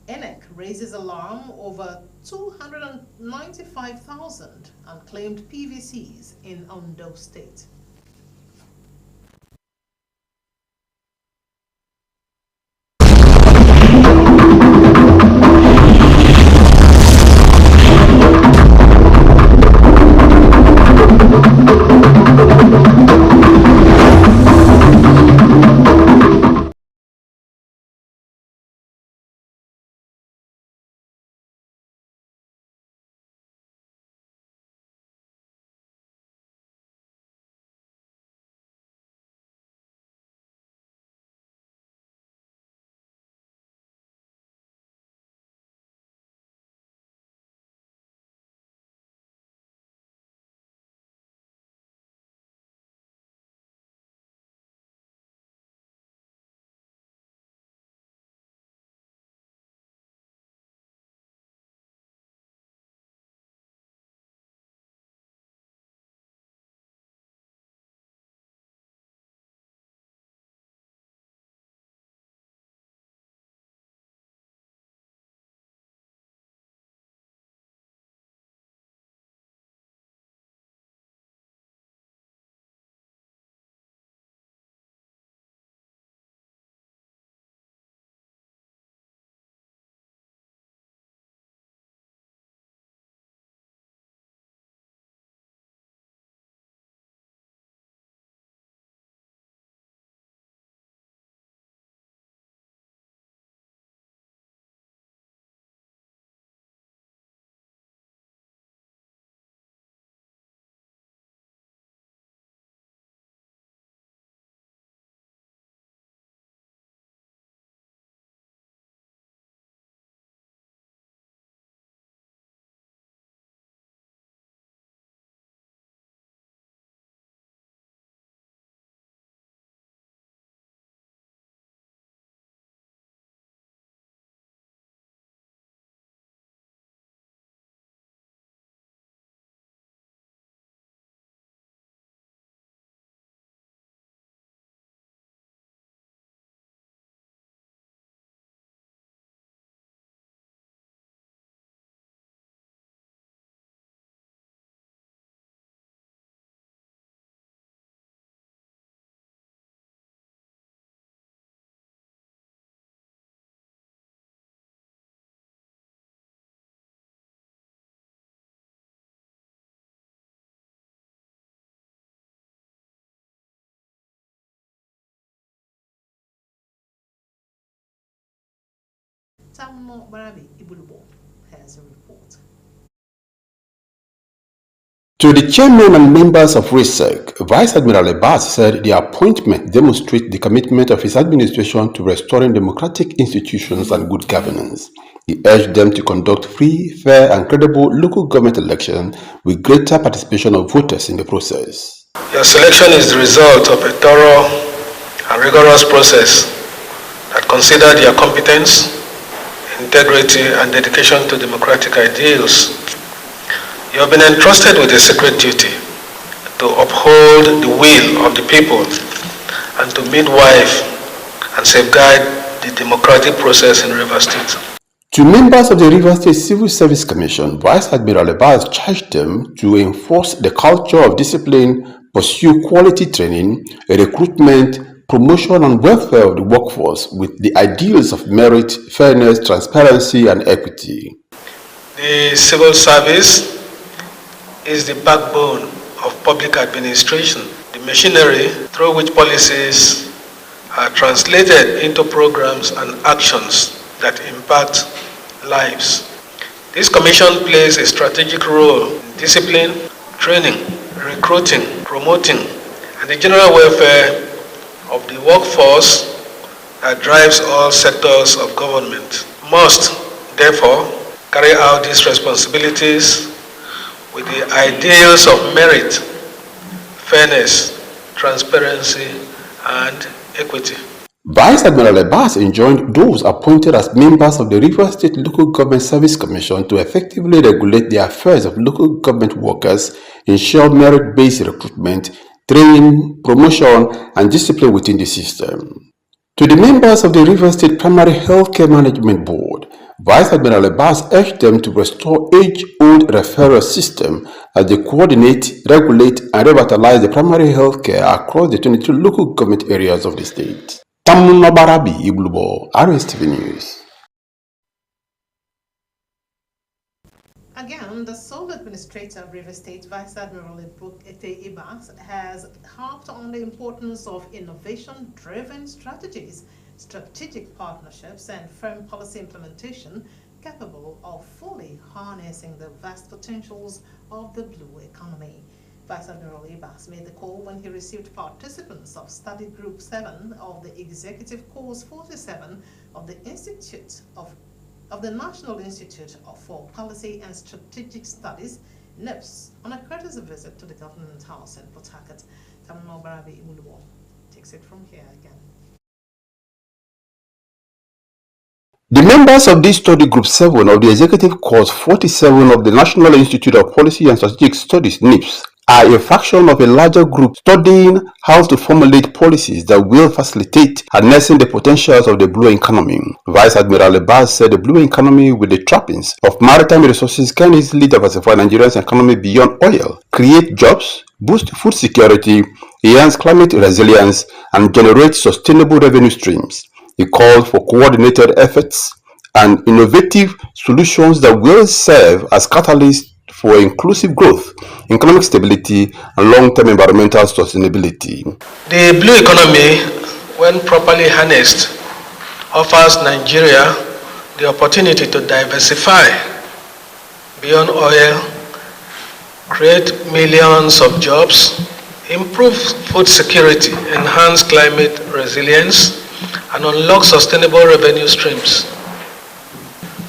ENEC raises alarm over 295,000 unclaimed PVCs in Ondo State. Tammo Barabi Ibulubo has a report. To the chairman and members of Rstv, Vice Admiral Abbas said the appointment demonstrates the commitment of his administration to restoring democratic institutions and good governance. He urged them to conduct free, fair, and credible local government elections with greater participation of voters in the process. Your selection is the result of a thorough and rigorous process that considered your competence, integrity, and dedication to democratic ideals. You have been entrusted with a sacred duty to uphold the will of the people and to midwife and safeguard the democratic process in Rivers State. To members of the Rivers State Civil Service Commission, Vice Admiral Abbas charged them to enforce the culture of discipline, pursue quality training, recruitment, promotion and welfare of the workforce with the ideals of merit, fairness, transparency, and equity. The civil service is the backbone of public administration, the machinery through which policies are translated into programs and actions that impact lives. This commission plays a strategic role in discipline, training, recruiting, promoting, and the general welfare of the workforce that drives all sectors of government. Must, therefore, carry out these responsibilities with the ideals of merit, fairness, transparency, and equity. Vice Admiral Abbas enjoined those appointed as members of the Rivers State Local Government Service Commission to effectively regulate the affairs of local government workers, ensure merit-based recruitment, training, promotion, and discipline within the system. To the members of the Rivers State Primary Healthcare Management Board, Vice Admiral Abbas urged them to restore age-old referral system as they coordinate, regulate, and revitalize the primary health care across the 22 local government areas of the state. Tamuno Barabi Iglubo, Rstv News. Again, the sole administrator of River State, Vice Admiral Ete Ibas, has harped on the importance of innovation-driven strategies, strategic partnerships, and firm policy implementation capable of fully harnessing the vast potentials of the blue economy. Vice Admiral Ibas made the call when he received participants of Study Group 7 of the Executive Course 47 of the National Institute for Policy and Strategic Studies, NIPS, on a courtesy visit to the Government House in Port Harcourt. Tamuno Barabi Uluwo takes it from here again. The members of this study group 7 of the Executive Course 47 of the National Institute of Policy and Strategic Studies, NIPS, are a fraction of a larger group studying how to formulate policies that will facilitate harnessing the potentials of the blue economy. Vice Admiral Abbas said the blue economy with the trappings of maritime resources can easily diversify Nigeria's economy beyond oil, create jobs, boost food security, enhance climate resilience, and generate sustainable revenue streams. He called for coordinated efforts and innovative solutions that will serve as catalysts for inclusive growth, economic stability, and long-term environmental sustainability. The blue economy, when properly harnessed, offers Nigeria the opportunity to diversify beyond oil, create millions of jobs, improve food security, enhance climate resilience, and unlock sustainable revenue streams.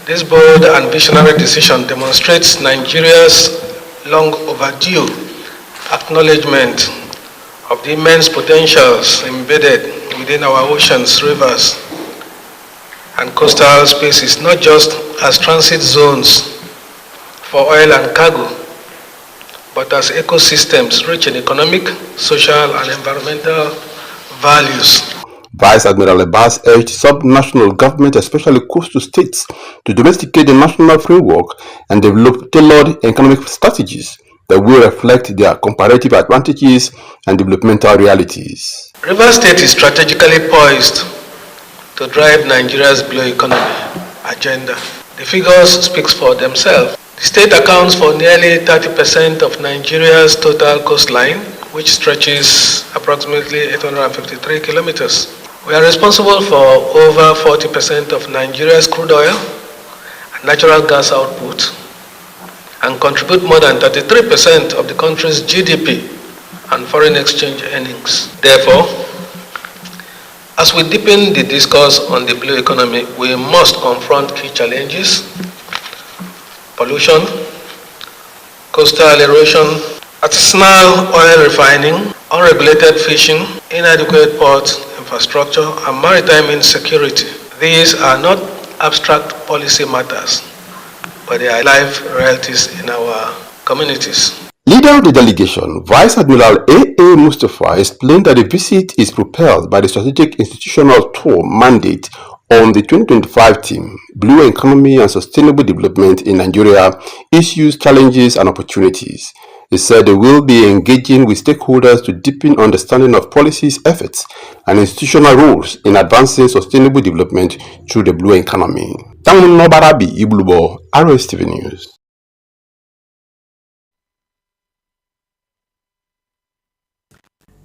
This bold and visionary decision demonstrates Nigeria's long overdue acknowledgement of the immense potentials embedded within our oceans, rivers, and coastal spaces, not just as transit zones for oil and cargo, but as ecosystems rich in economic, social, and environmental values. Vice Admiral Abbas urged sub-national government, especially coastal states, to domesticate the national framework and develop tailored economic strategies that will reflect their comparative advantages and developmental realities. River State is strategically poised to drive Nigeria's blue economy agenda. The figures speak for themselves. The state accounts for nearly 30% of Nigeria's total coastline, which stretches approximately 853 kilometers. We are responsible for over 40% of Nigeria's crude oil and natural gas output and contribute more than 33% of the country's GDP and foreign exchange earnings. Therefore, as we deepen the discourse on the blue economy, we must confront key challenges: pollution, coastal erosion, artisanal oil refining, unregulated fishing, inadequate port infrastructure, and maritime insecurity. These are not abstract policy matters, but they are live realities in our communities. Leader of the delegation, Vice Admiral A.A. Mustafa, explained that the visit is propelled by the Strategic Institutional Tour mandate on the 2025 theme, Blue Economy and Sustainable Development in Nigeria, Issues, Challenges, and Opportunities. He said they will be engaging with stakeholders to deepen understanding of policies, efforts, and institutional roles in advancing sustainable development through the blue economy. Tamuno Barabi Iglubo, Rstv News.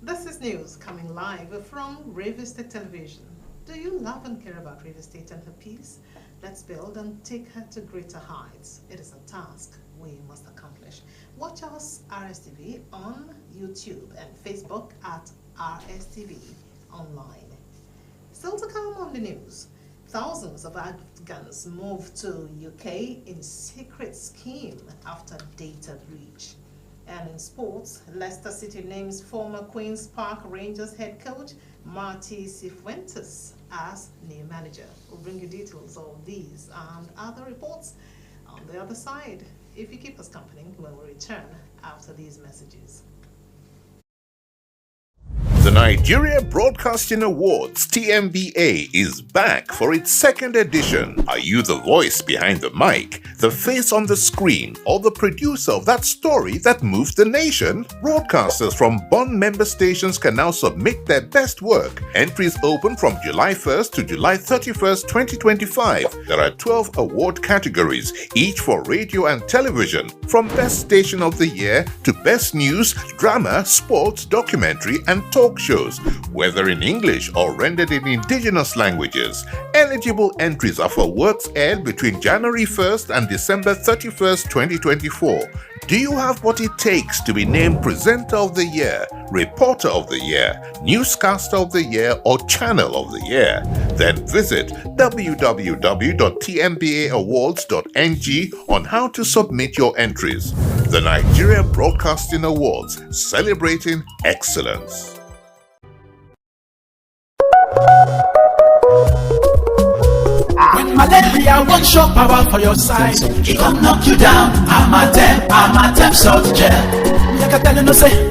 This is news coming live from River State Television. Do you love and care about River State and her peace? Let's build and take her to greater heights. It is a task we must accomplish. Watch us, Rstv, on YouTube and Facebook at Rstv Online. Still to come on the news, thousands of Afghans moved to UK in secret scheme after data breach. And in sports, Leicester City names former Queen's Park Rangers head coach Marty Cifuentes as new manager. We'll bring you details of these and other reports on the other side, if you keep us company when we return after these messages. The Nigeria Broadcasting Awards (TMBA) is back for its second edition. Are you the voice behind the mic, the face on the screen, or the producer of that story that moved the nation? Broadcasters from Bond member stations can now submit their best work. Entries open from July 1st to July 31st, 2025. There are 12 award categories, each for radio and television, from Best Station of the Year to Best News, Drama, Sports, Documentary, and Talk shows, whether in English or rendered in indigenous languages. Eligible entries are for works aired between January 1st and December 31st, 2024. Do you have what it takes to be named Presenter of the Year, Reporter of the Year, Newscaster of the Year, or Channel of the Year? Then visit www.tmbaawards.ng on how to submit your entries. The Nigeria Broadcasting Awards, celebrating excellence. When malaria won't show power for your side, it can knock you down. I'm a temp salt gel. I can tell you no say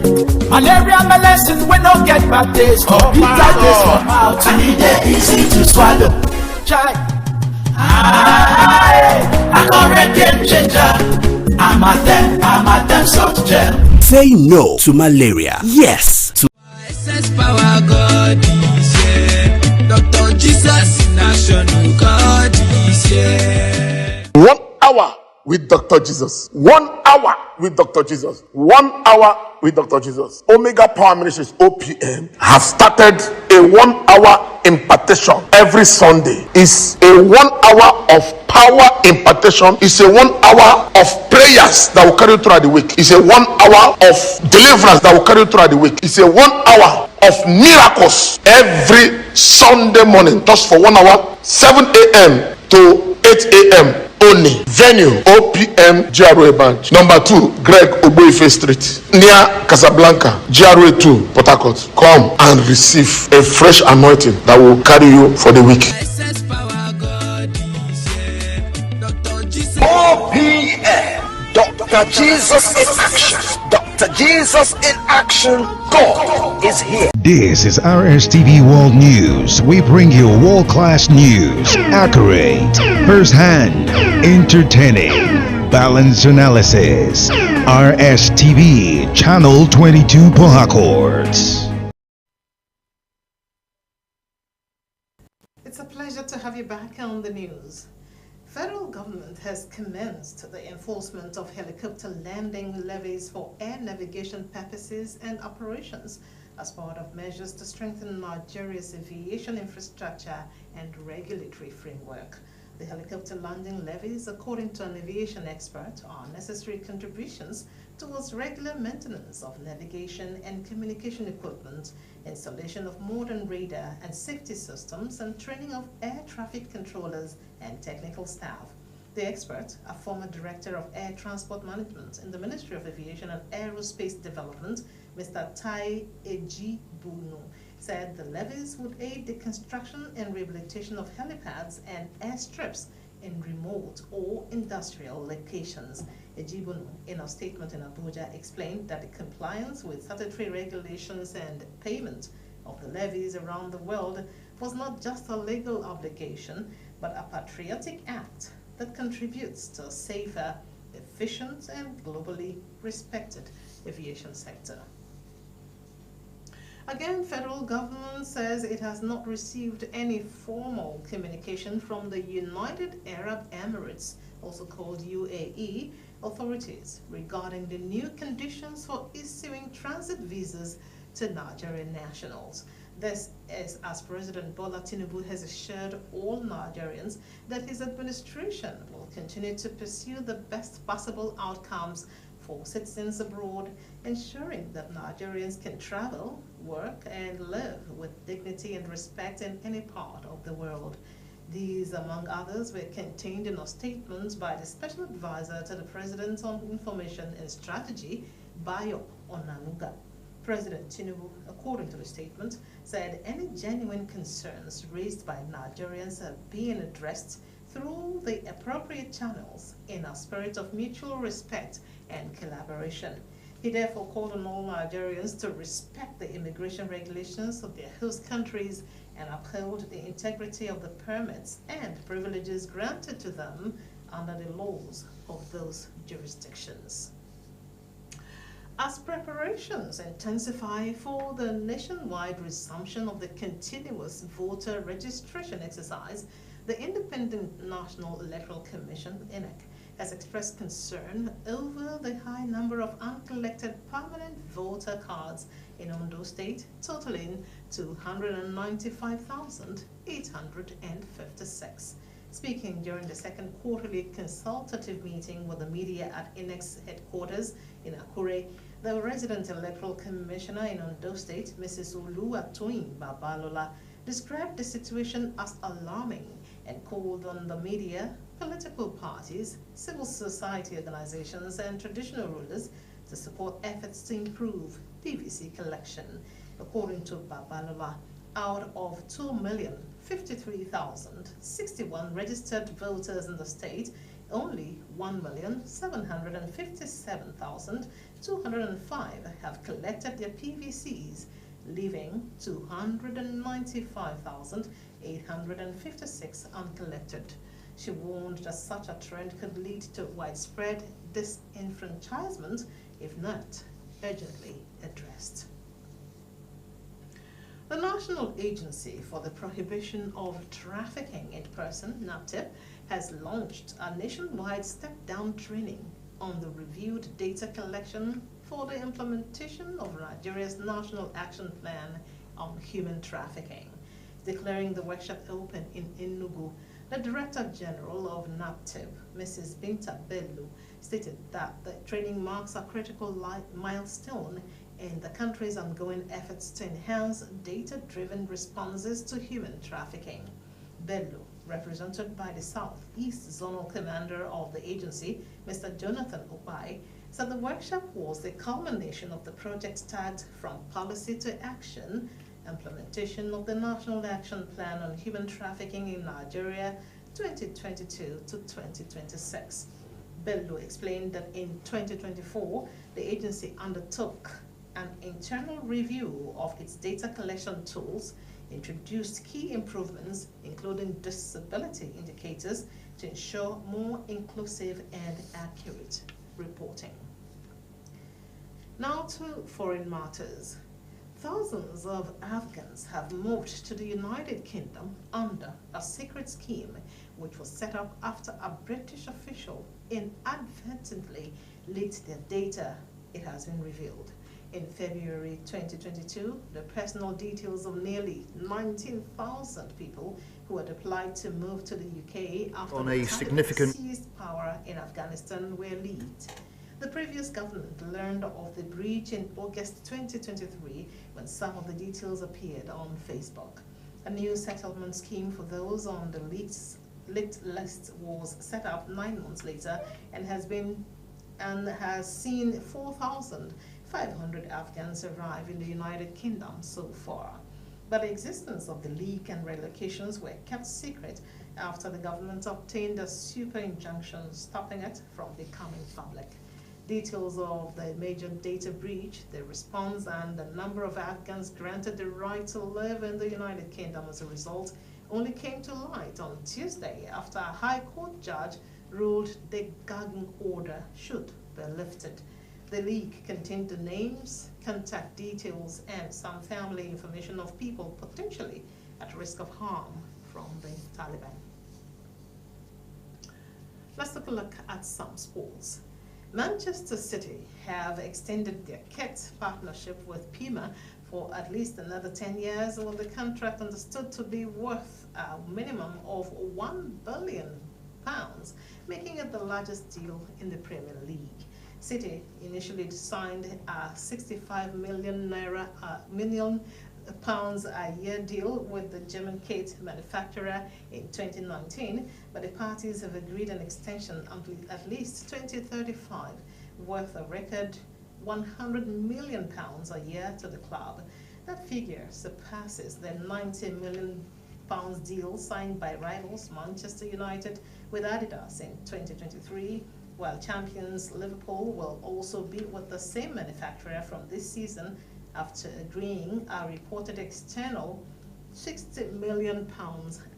malaria medicine we no get bad days or bitter days for mouth, and it dey easy to swallow. Try. I correct game changer. I'm a temp salt gel. Say no to malaria. Yes to SS power God is here. Dr. Jesus in action, God is here. 1 hour with Dr. Jesus. 1 hour with Dr. Jesus. 1 hour with Dr. Jesus. Omega Power Ministries OPM have started a 1 hour impartation every Sunday. It's a 1 hour of power impartation. It's a 1 hour of prayers that will carry you throughout the week. It's a 1 hour of deliverance that will carry you throughout the week. It's a 1 hour of miracles every Sunday morning, just for 1 hour, 7 a.m. to 8 a.m. only. Venue OPM GRA Branch number 2 Greg Oboife Street near Casablanca, GRA 2 Port Harcourt. Come and receive a fresh anointing that will carry you for the week. OPM Dr. Jesus in action. Dr. Jesus in action. God is here. This is Rstv World News. We bring you world-class news, accurate, first-hand, entertaining, balanced analysis. Rstv, Channel 22 Port Harcourt. It's a pleasure to have you back on the news. Federal government has commenced the enforcement of helicopter landing levies for air navigation purposes and operations as part of measures to strengthen Nigeria's aviation infrastructure and regulatory framework. The helicopter landing levies, according to an aviation expert, are necessary contributions towards regular maintenance of navigation and communication equipment, installation of modern radar and safety systems, and training of air traffic controllers and technical staff. The expert, a former director of air transport management in the Ministry of Aviation and Aerospace Development, Mr. Tai Ejibunu, said the levies would aid the construction and rehabilitation of helipads and airstrips in remote or industrial locations. Ejibunu, in a statement in Abuja, explained that the compliance with statutory regulations and payment of the levies around the world was not just a legal obligation, but a patriotic act that contributes to a safer, efficient, and globally respected aviation sector. Again, federal government says it has not received any formal communication from the United Arab Emirates, also called UAE, authorities regarding the new conditions for issuing transit visas to Nigerian nationals. This is as President Bola Tinubu has assured all Nigerians that his administration will continue to pursue the best possible outcomes for citizens abroad, ensuring that Nigerians can travel, work, and live with dignity and respect in any part of the world. These, among others, were contained in a statement by the Special Advisor to the President on Information and Strategy, Bayo Onanuga. President Tinubu, according to the statement, said any genuine concerns raised by Nigerians are being addressed through the appropriate channels in a spirit of mutual respect and collaboration. He therefore called on all Nigerians to respect the immigration regulations of their host countries and uphold the integrity of the permits and privileges granted to them under the laws of those jurisdictions. As preparations intensify for the nationwide resumption of the continuous voter registration exercise, the Independent National Electoral Commission, INEC, has expressed concern over the high number of uncollected permanent voter cards in Ondo State, totaling 295,856. Speaking during the second quarterly consultative meeting with the media at INEC's headquarters in Akure, the resident electoral commissioner in Ondo State, Mrs. Oluwatoyin Babalola, described the situation as alarming and called on the media, political parties, civil society organizations, and traditional rulers to support efforts to improve PVC collection. According to Babalola, out of 2,053,061 registered voters in the state, only 1,757,205 have collected their PVCs, leaving 295,856 uncollected. She warned that such a trend could lead to widespread disenfranchisement if not urgently addressed. The National Agency for the Prohibition of Trafficking in Person, NAPTIP, has launched a nationwide step-down training on the reviewed data collection for the implementation of Nigeria's National Action Plan on Human Trafficking. Declaring the workshop open in Enugu, the Director General of NAPTIP, Mrs. Binta Bello, stated that the training marks a critical milestone in the country's ongoing efforts to enhance data-driven responses to human trafficking. Bello, represented by the Southeast Zonal Commander of the agency, Mr. Jonathan Opai, said the workshop was the culmination of the project tagged From Policy to Action, implementation of the National Action Plan on Human Trafficking in Nigeria 2022 to 2026. Bello explained that in 2024, the agency undertook an internal review of its data collection tools, introduced key improvements, including disability indicators, to ensure more inclusive and accurate reporting. Now to foreign matters. Thousands of Afghans have moved to the United Kingdom under a secret scheme which was set up after a British official inadvertently leaked their data, it has been revealed. In February 2022, the personal details of nearly 19,000 people who had applied to move to the UK after the Taliban seized power in Afghanistan were leaked. The previous government learned of the breach in August 2023 when some of the details appeared on Facebook. A new settlement scheme for those on the leaked list was set up 9 months later and has seen 4,500 Afghans arrive in the United Kingdom so far. But the existence of the leak and relocations were kept secret after the government obtained a super injunction stopping it from becoming public. Details of the major data breach, the response, and the number of Afghans granted the right to live in the United Kingdom as a result only came to light on Tuesday after a High Court judge ruled the gagging order should be lifted. The leak contained the names, contact details, and some family information of people potentially at risk of harm from the Taliban. Let's take a look at some sports. Manchester City have extended their kit partnership with Pima for at least another 10 years, with the contract understood to be worth a minimum of £1 billion, making it the largest deal in the Premier League. City initially signed a £65 million a year deal with the German kit manufacturer in 2019, but the parties have agreed an extension until at least 2035, worth a record £100 million a year to the club. That figure surpasses the £90 million deal signed by rivals Manchester United with Adidas in 2023, while champions Liverpool will also be with the same manufacturer from this season after agreeing a reported external £60 million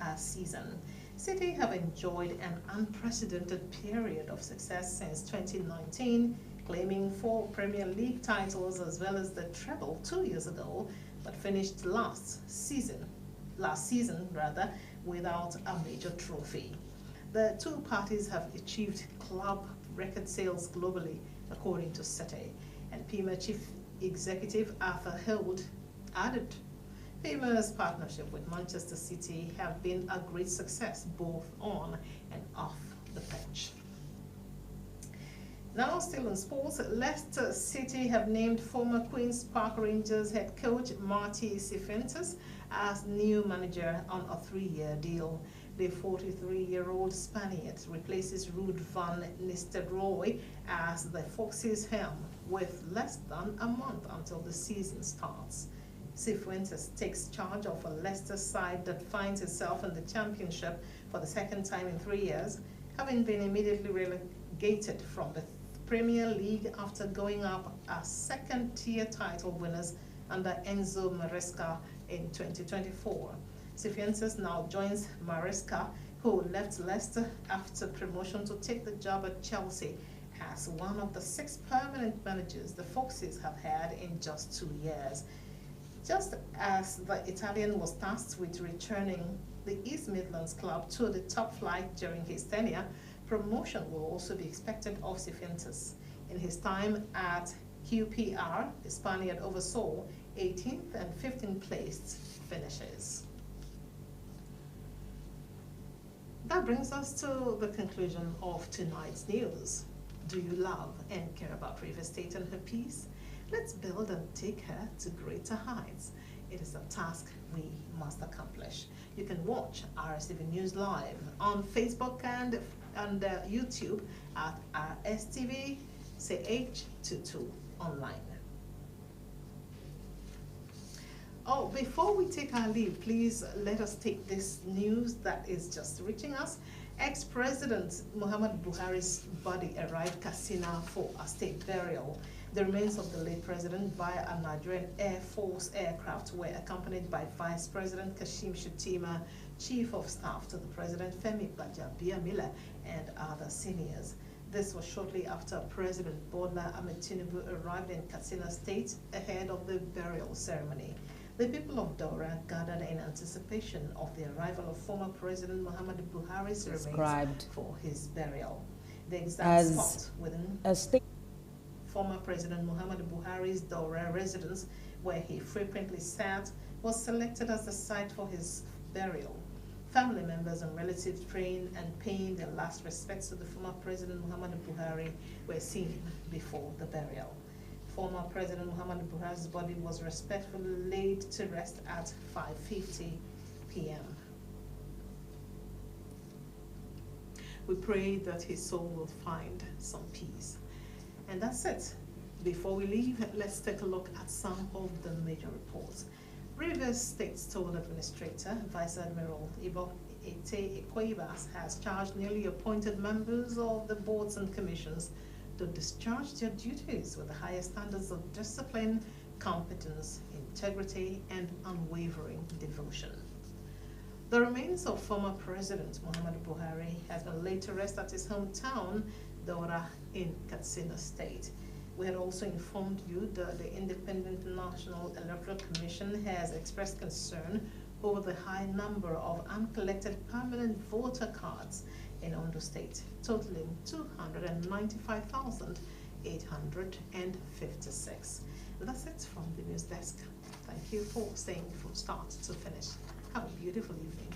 a season. City have enjoyed an unprecedented period of success since 2019, claiming 4 Premier League titles as well as the treble 2 years ago, but finished last season without a major trophy. The two parties have achieved club record sales globally, according to City, and Pima Chief Executive Arthur Hild added, Pima's partnership with Manchester City have been a great success both on and off the pitch. Now, still in sports, Leicester City have named former Queen's Park Rangers head coach Marty Cifuentes as new manager on a 3-year deal. The 43-year-old Spaniard replaces Ruud van Nistelrooy as the Foxes' helm with less than a month until the season starts. Cifuentes takes charge of a Leicester side that finds itself in the championship for the second time in 3 years, having been immediately relegated from the Premier League after going up as second-tier title winners under Enzo Maresca in 2024. Cifuentes now joins Maresca, who left Leicester after promotion to take the job at Chelsea, as one of the 6 permanent managers the Foxes have had in just 2 years. Just as the Italian was tasked with returning the East Midlands club to the top flight during his tenure, promotion will also be expected of Cifuentes. In his time at QPR, the Spaniard oversaw 18th and 15th placed finishes. That brings us to the conclusion of tonight's news. Do you love and care about Rivers State and her peace? Let's build and take her to greater heights. It is a task we must accomplish. You can watch Rstv News live on Facebook and YouTube at Rstv CH22 online. Oh, before we take our leave, please let us take this news that is just reaching us. Ex-President Muhammad Buhari's body arrived Katsina for a state burial. The remains of the late president via a Nigerian Air Force aircraft were accompanied by Vice President Kashim Shettima, Chief of Staff to the President Femi Gbajabiamila, and other seniors. This was shortly after President Bola Ahmed Tinubu arrived in Katsina State ahead of the burial ceremony. The people of Daura gathered in anticipation of the arrival of former President Muhammad Buhari's remains for his burial. The exact spot within former President Muhammad Buhari's Daura residence, where he frequently sat, was selected as the site for his burial. Family members and relatives praying and paying their last respects to the former President Muhammad Buhari were seen before the burial. Former President Muhammad Buhari's body was respectfully laid to rest at 5:50 p.m. We pray that his soul will find some peace. And that's it. Before we leave, let's take a look at some of the major reports. Rivers State Toll Administrator, Vice Admiral Ibo Ete Ekoibas, has charged newly appointed members of the boards and commissions to discharge their duties with the highest standards of discipline, competence, integrity, and unwavering devotion. The remains of former President Muhammad Buhari has been laid to rest at his hometown, Daura, in Katsina State. We had also informed you that the Independent National Electoral Commission has expressed concern over the high number of uncollected permanent voter cards in Ondo State, totaling 295,856. That's it from the news desk. Thank you for staying from start to finish. Have a beautiful evening.